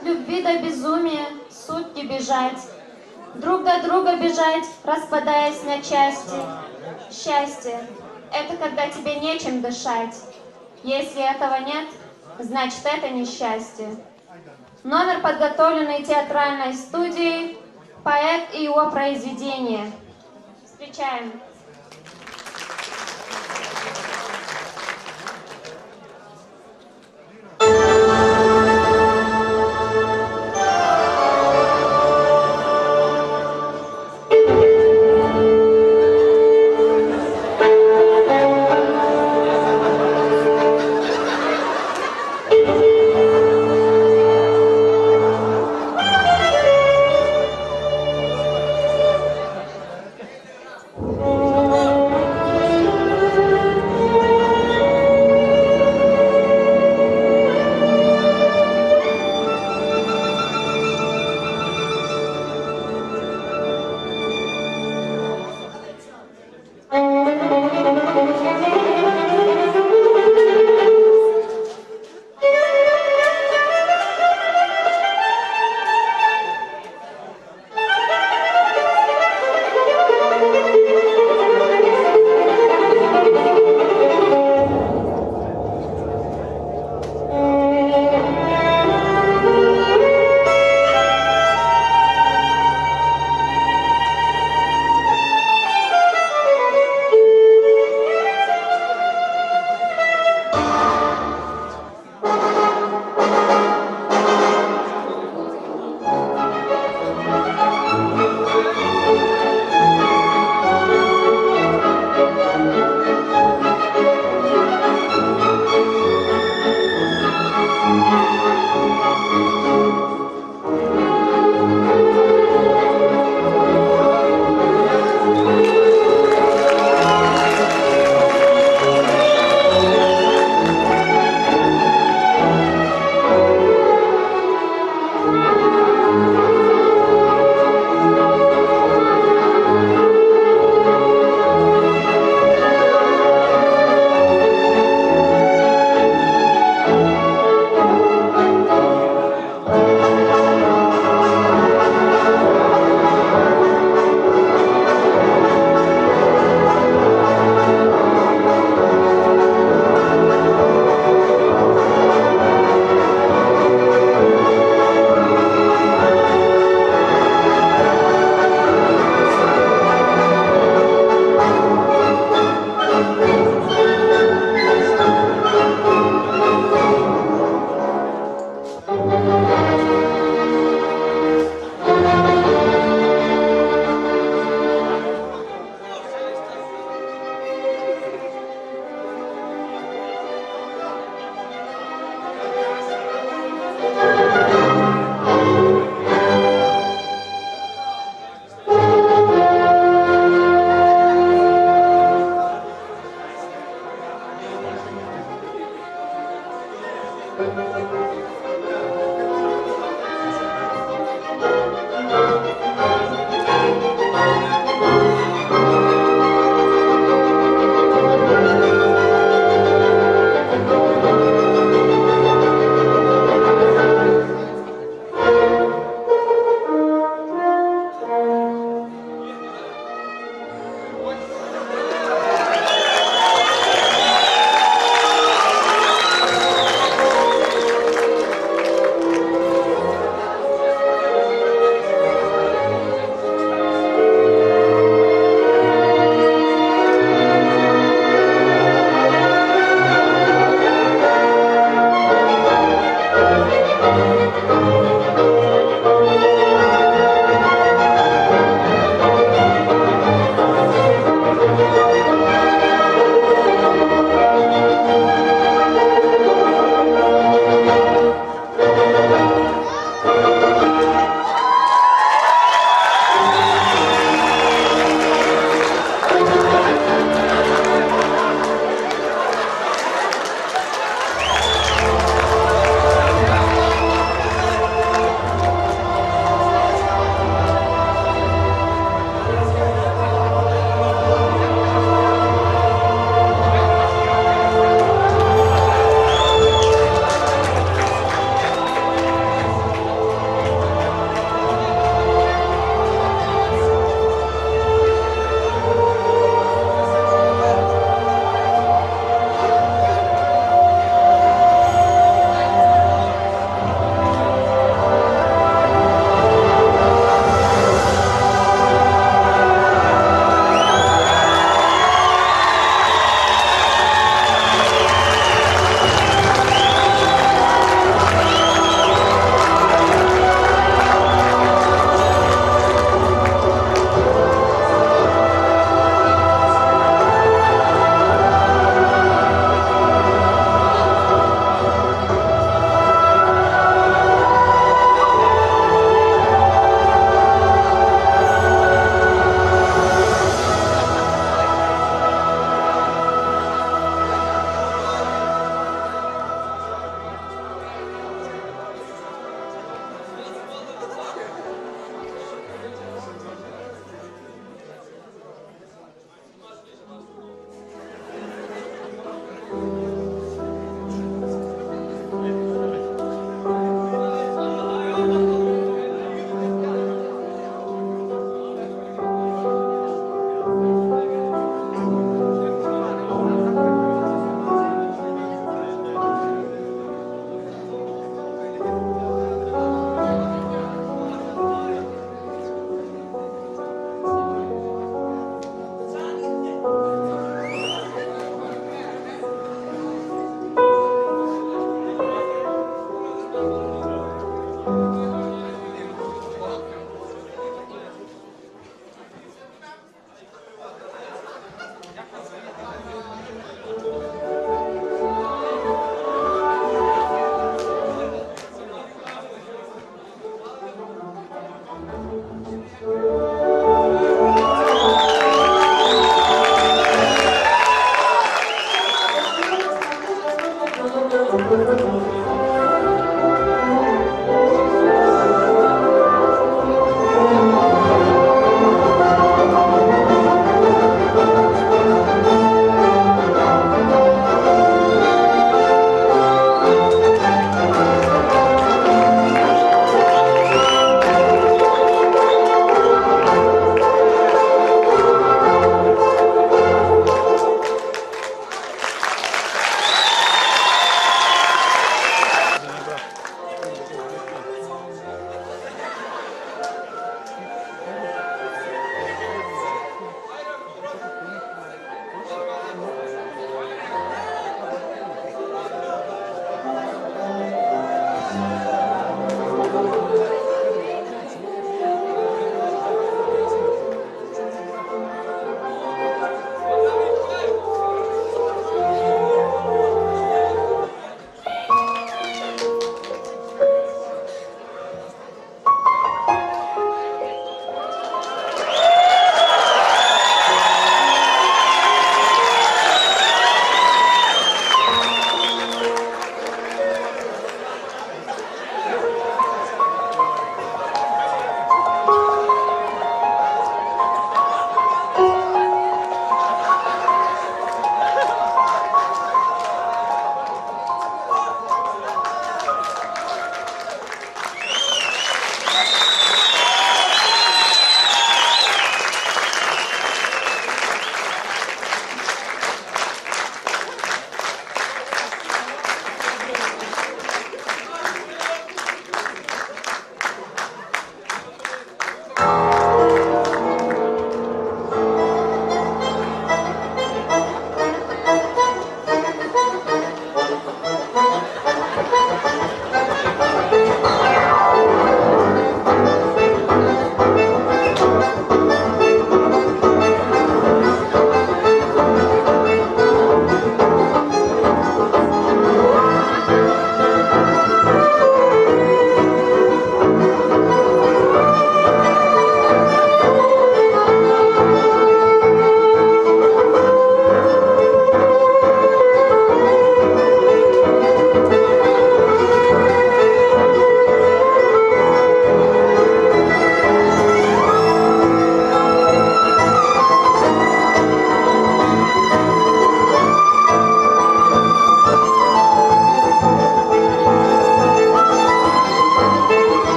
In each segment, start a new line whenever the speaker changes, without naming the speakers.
От любви до безумия сутки бежать, друг до друга бежать, распадаясь на части. Счастье — это когда тебе нечем дышать. Если этого нет, значит это несчастье. Номер, подготовленный театральной студией, поэт и его произведение. Встречаем.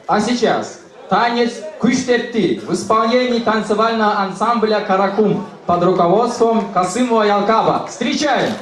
А сейчас танец «Куштепти» в исполнении танцевального ансамбля «Каракум» под руководством Касымова Ялкаба. Встречаем!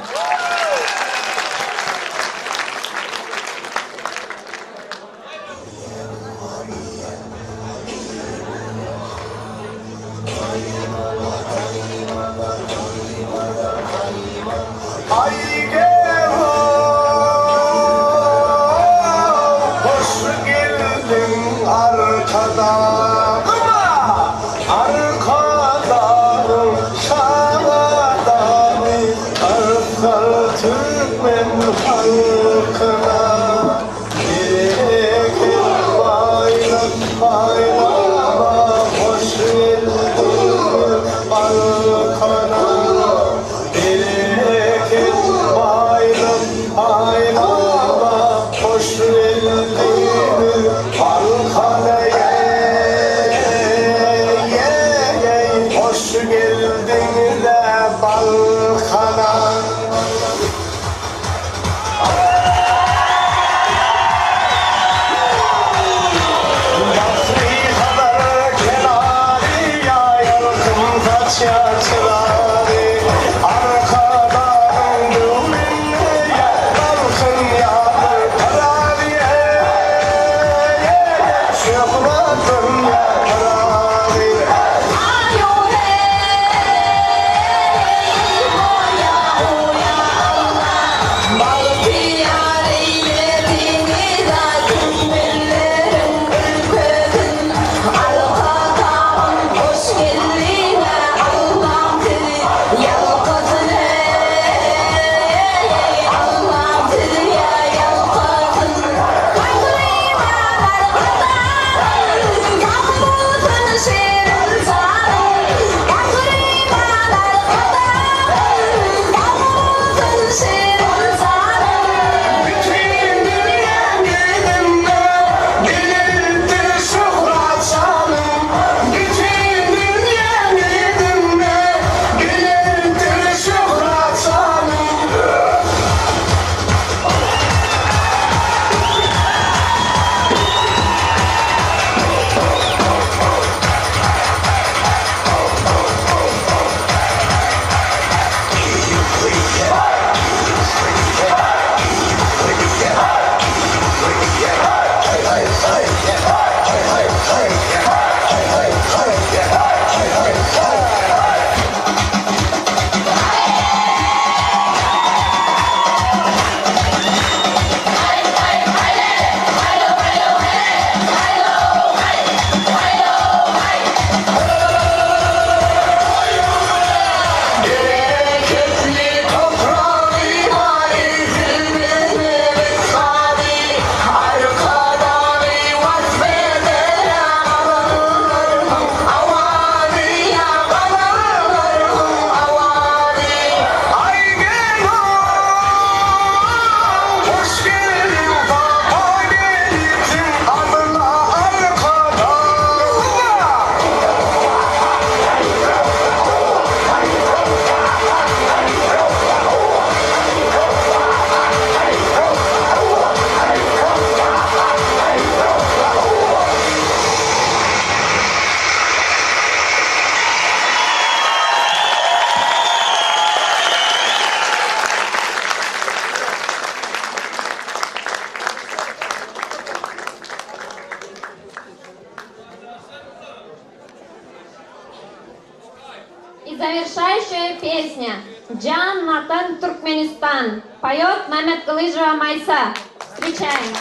И завершающая песня «Джан Матан Туркменистан» поет Мамед Галыжева Майса. Встречаем!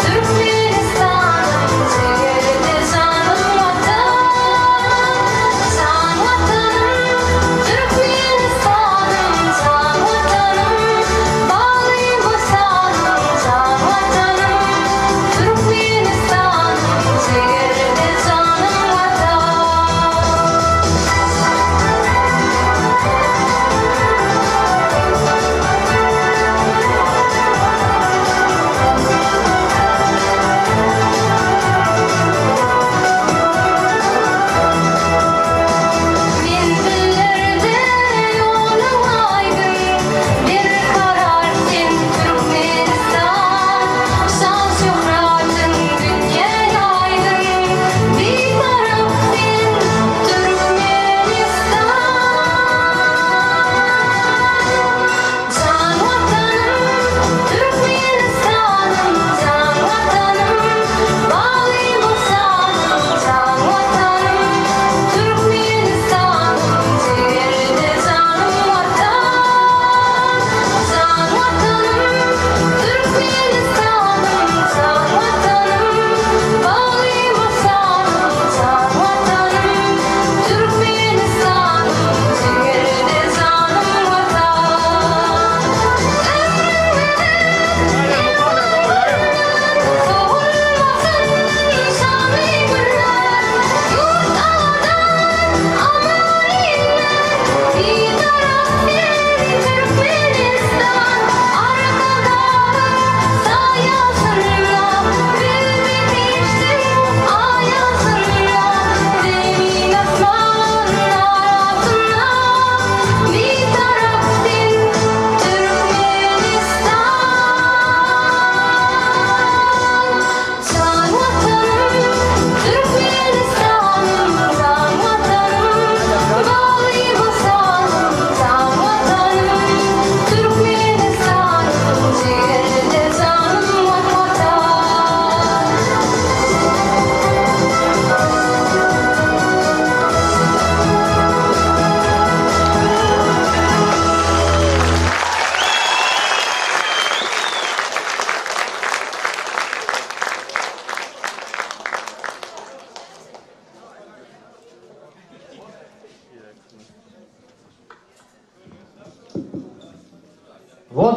Türkmenistan'ım,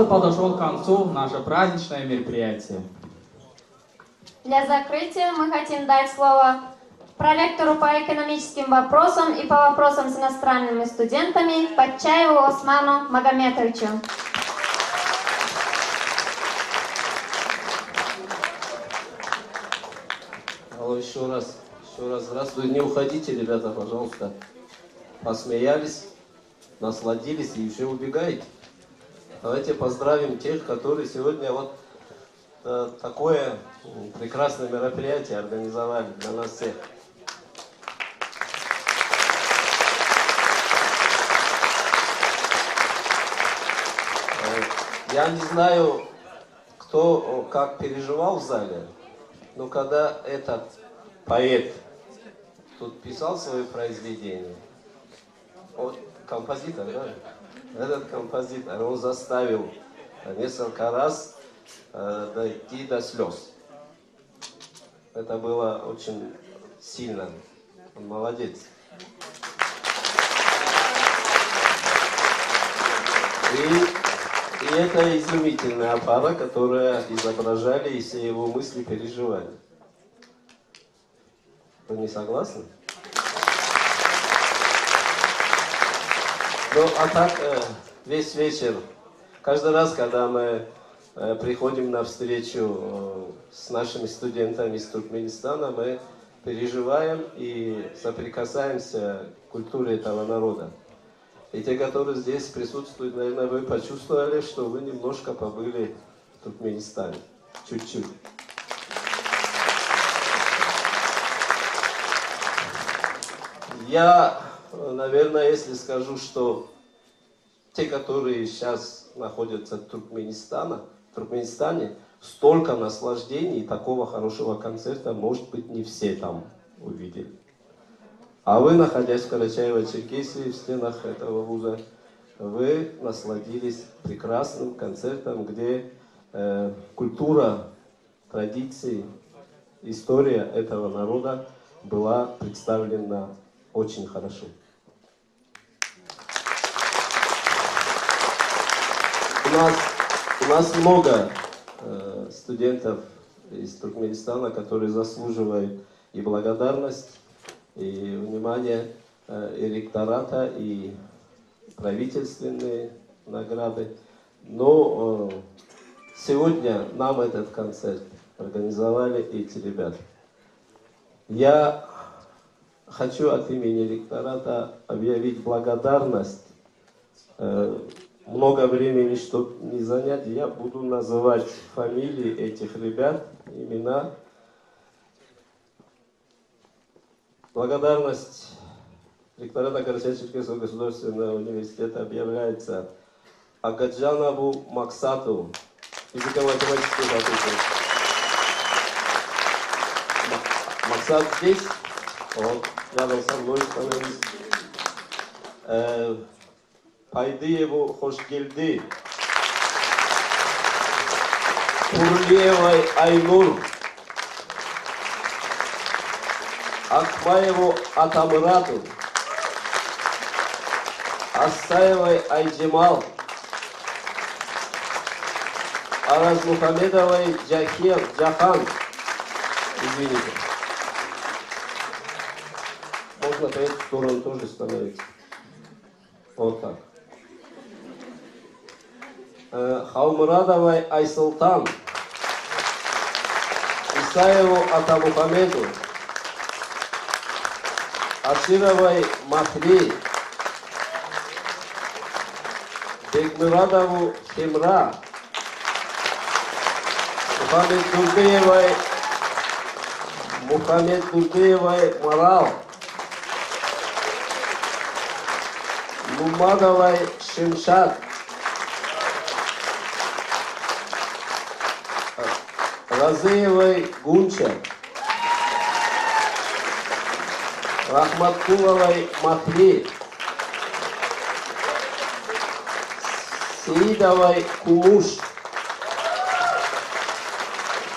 подошло к концу наше праздничное мероприятие.
Для закрытия мы хотим дать слово проректору по экономическим вопросам и по вопросам с иностранными студентами Патчаеву Осману Магометовичу.
Алло, еще раз здравствуйте. Не уходите, ребята, пожалуйста. Посмеялись, насладились и уже убегаете. Давайте поздравим тех, которые сегодня вот такое прекрасное мероприятие организовали для нас всех. Я не знаю, кто как переживал в зале, но когда этот поэт тут писал свои произведения, вот композитор, да? Этот композитор, он заставил несколько раз дойти до слез. Это было очень сильно. Он молодец. И это изумительная пара, которая изображали все его мысли, переживания. Вы не согласны? Ну, а так, весь вечер, каждый раз, когда мы приходим на встречу с нашими студентами из Туркменистана, мы переживаем и соприкасаемся к культуре этого народа. И те, которые здесь присутствуют, наверное, вы почувствовали, что вы немножко побыли в Туркменистане. Чуть-чуть. Я, наверное, если скажу, что те, которые сейчас находятся в Туркменистане, столько наслаждений и такого хорошего концерта, может быть, не все там увидели. А вы, находясь в Карачаево-Черкесии, в стенах этого вуза, вы насладились прекрасным концертом, где культура, традиции, история этого народа была представлена очень хорошо. У нас много студентов из Туркменистана, которые заслуживают и благодарность, и внимание и ректората, и правительственные награды. Но сегодня нам этот концерт организовали эти ребята. Я хочу от имени ректората объявить благодарность. Много времени, чтобы не занять, я буду называть фамилии этих ребят, имена. Благодарность ректората Карачаево-Черкесского государственного университета объявляется Агаджанову Максату, физико-математический факультет. Максат здесь, он рядом со мной становится. Пайдыеву Хошгельды, Курлиевой Айнур, Акмаеву Атамрату, Асаевой Айджимал, Аразмухамедовой Джахан, извините. Можно по эту сторону тоже становиться. Вот так. Хаумрадовой Айсултан, Исаеву Атамухамеду, Ашировой Махри, Бекмурадову Химра, Мухаммед Дурдыевой Марал, Мумадовой Шимшат, Разыевой Гунча, Рахматкуловой Махли, Сеидовой Кумуш,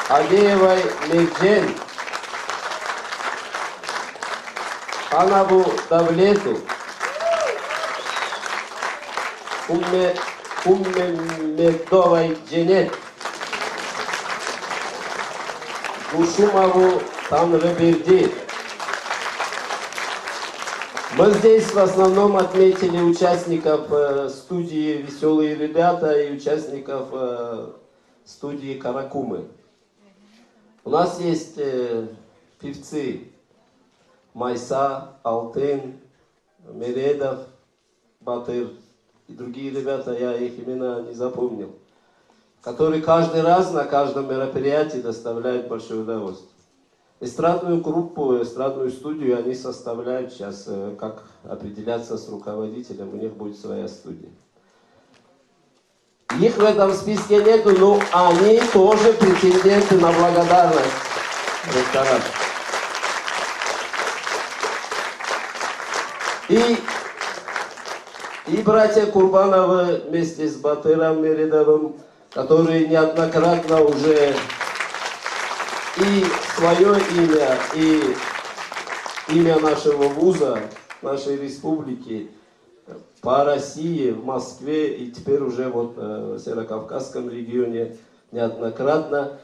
Агеевой Мехджен, Ханабу Давлету, Уммедовой Дженет, Гушумову Танреберди. Мы здесь в основном отметили участников студии «Веселые ребята» и участников студии «Каракумы». У нас есть певцы Майса, Алтын, Мередов, Батыр и другие ребята, я их имена не запомнил, которые каждый раз на каждом мероприятии доставляют большое удовольствие. Эстрадную группу, эстрадную студию они составляют сейчас, как определяться с руководителем, у них будет своя студия. Их в этом списке нету, но они тоже претенденты на благодарность ректората. И братья Курбановы вместе с Батыром Мередовым, которые неоднократно уже и свое имя, и имя нашего вуза, нашей республики по России, в Москве и теперь уже вот в Северокавказском регионе неоднократно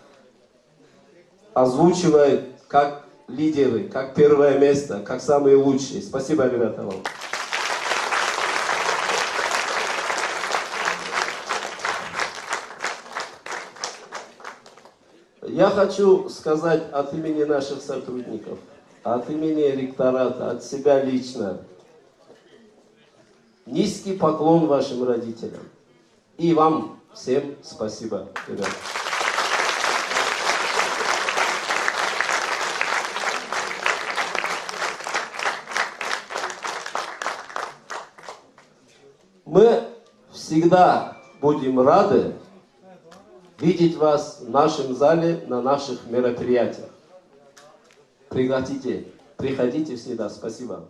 озвучивают как лидеры, как первое место, как самые лучшие. Спасибо, ребята, вам. Я хочу сказать от имени наших сотрудников, от имени ректората, от себя лично. Низкий поклон вашим родителям. И вам всем спасибо, ребята. Мы всегда будем рады видеть вас в нашем зале, на наших мероприятиях. Приходите всегда. Спасибо.